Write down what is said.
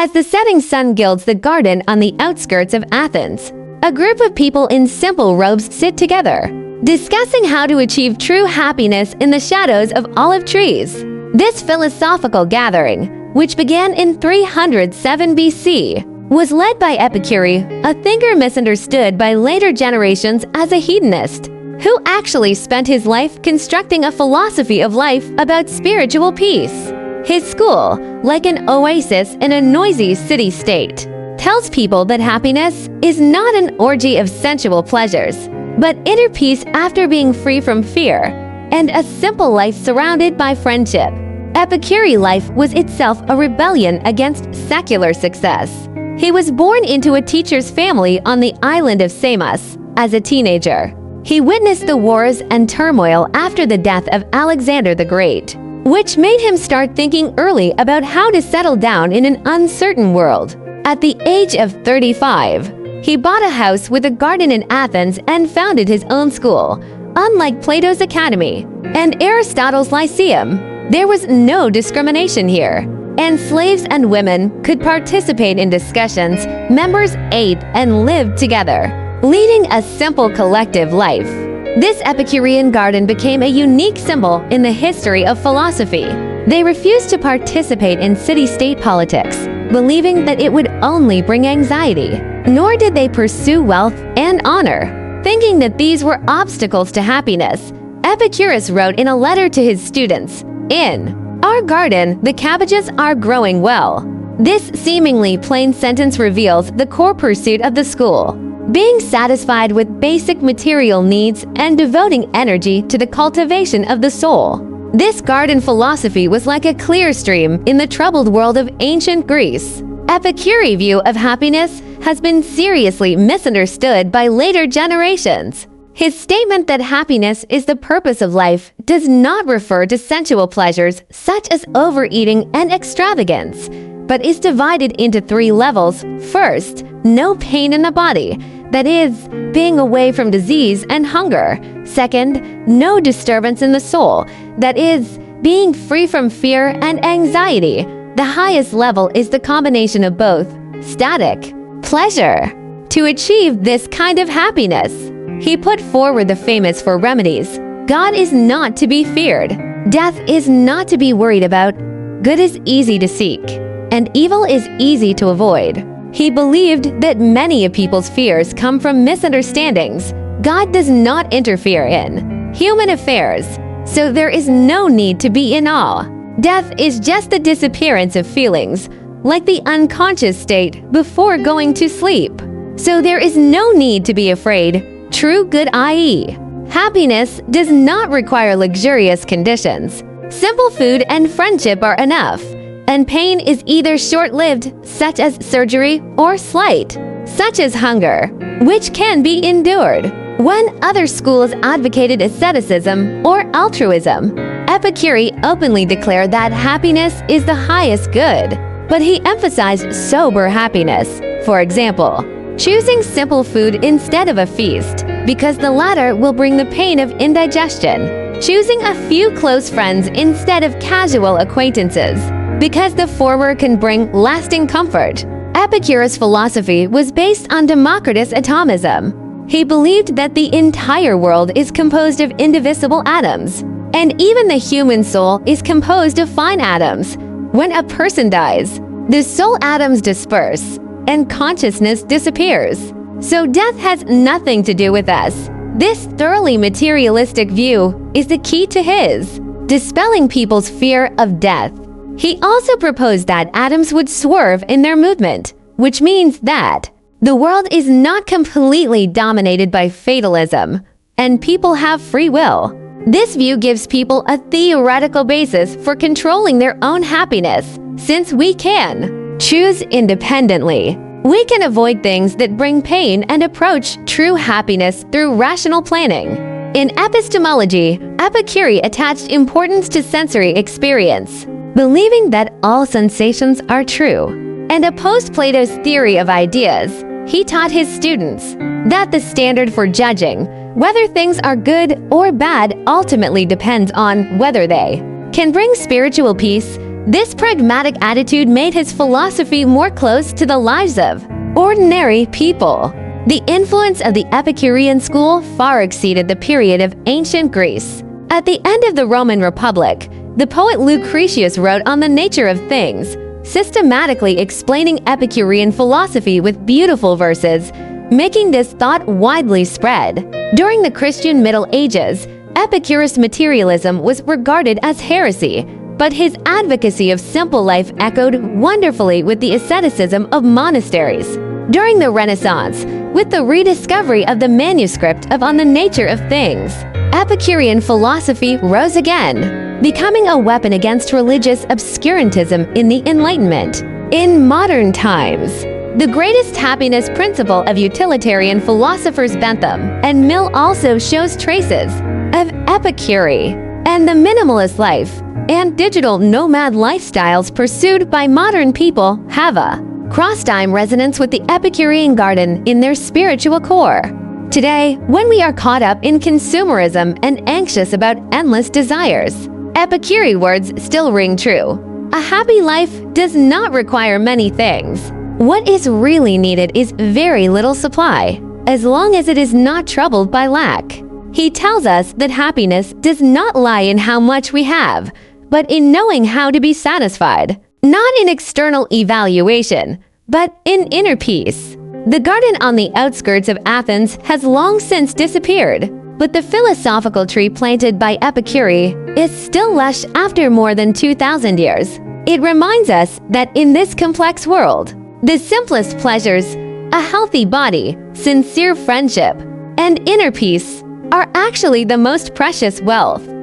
As the setting sun gilds the garden on the outskirts of Athens, a group of people in simple robes sit together, discussing how to achieve true happiness in the shadows of olive trees. This philosophical gathering, which began in 307 BC, was led by Epicurus, a thinker misunderstood by later generations as a hedonist, who actually spent his life constructing a philosophy of life about spiritual peace. His school, like an oasis in a noisy city-state, tells people that happiness is not an orgy of sensual pleasures, but inner peace after being free from fear, and a simple life surrounded by friendship. Epicurus' life was itself a rebellion against secular success. He was born into a teacher's family on the island of Samos as a teenager. He witnessed the wars and turmoil after the death of Alexander the Great, which made him start thinking early about how to settle down in an uncertain world. At the age of 35, he bought a house with a garden in Athens and founded his own school. Unlike Plato's Academy and Aristotle's Lyceum, there was no discrimination here, and slaves and women could participate in discussions, members ate and lived together, leading a simple collective life. This Epicurean garden became a unique symbol in the history of philosophy. They refused to participate in city-state politics, believing that it would only bring anxiety. Nor did they pursue wealth and honor, thinking that these were obstacles to happiness. Epicurus wrote in a letter to his students, "In our garden, the cabbages are growing well." This seemingly plain sentence reveals the core pursuit of the school: being satisfied with basic material needs and devoting energy to the cultivation of the soul. This garden philosophy was like a clear stream in the troubled world of ancient Greece. Epicurus' view of happiness has been seriously misunderstood by later generations. His statement that happiness is the purpose of life does not refer to sensual pleasures such as overeating and extravagance, but is divided into 3 levels. First, no pain in the body, that is, being away from disease and hunger. Second, no disturbance in the soul, that is, being free from fear and anxiety. The highest level is the combination of both, static pleasure. To achieve this kind of happiness, he put forward the famous 4 remedies. God is not to be feared. Death is not to be worried about. Good is easy to seek, and evil is easy to avoid. He believed that many of people's fears come from misunderstandings. God does not interfere in human affairs, so there is no need to be in awe. Death is just the disappearance of feelings, like the unconscious state before going to sleep. So there is no need to be afraid. True good, i.e., happiness does not require luxurious conditions. Simple food and friendship are enough. And pain is either short-lived, such as surgery, or slight, such as hunger, which can be endured. When other schools advocated asceticism or altruism, Epicurus openly declared that happiness is the highest good, but he emphasized sober happiness. For example, choosing simple food instead of a feast, because the latter will bring the pain of indigestion. Choosing a few close friends instead of casual acquaintances, because the former can bring lasting comfort. Epicurus' philosophy was based on Democritus' atomism. He believed that the entire world is composed of indivisible atoms, and even the human soul is composed of fine atoms. When a person dies, the soul atoms disperse, and consciousness disappears. So death has nothing to do with us. This thoroughly materialistic view is the key to his dispelling people's fear of death. He also proposed that atoms would swerve in their movement, which means that the world is not completely dominated by fatalism, and people have free will. This view gives people a theoretical basis for controlling their own happiness, since we can choose independently. We can avoid things that bring pain and approach true happiness through rational planning. In epistemology, Epicurus attached importance to sensory experience, believing that all sensations are true, and opposed Plato's theory of ideas. He taught his students that the standard for judging whether things are good or bad ultimately depends on whether they can bring spiritual peace This pragmatic attitude made his philosophy more close to the lives of ordinary people. The influence of the Epicurean school far exceeded the period of ancient Greece. At the end of the Roman Republic, the poet Lucretius wrote on the nature of things, systematically explaining Epicurean philosophy with beautiful verses, making this thought widely spread. During the Christian Middle Ages, Epicurus materialism was regarded as heresy, but his advocacy of simple life echoed wonderfully with the asceticism of monasteries. During the Renaissance, with the rediscovery of the manuscript of On the Nature of Things, Epicurean philosophy rose again, becoming a weapon against religious obscurantism in the Enlightenment. In modern times, the greatest happiness principle of utilitarian philosophers Bentham and Mill also shows traces of Epicurus, and the minimalist life and digital nomad lifestyles pursued by modern people have a cross-time resonance with the Epicurean garden in their spiritual core. Today, when we are caught up in consumerism and anxious about endless desires, Epicurus' words still ring true. A happy life does not require many things. What is really needed is very little supply, as long as it is not troubled by lack. He tells us that happiness does not lie in how much we have, but in knowing how to be satisfied. Not in external evaluation, but in inner peace. The garden on the outskirts of Athens has long since disappeared, but the philosophical tree planted by Epicurus is still lush after more than 2,000 years. It reminds us that in this complex world, the simplest pleasures, a healthy body, sincere friendship, and inner peace are actually the most precious wealth.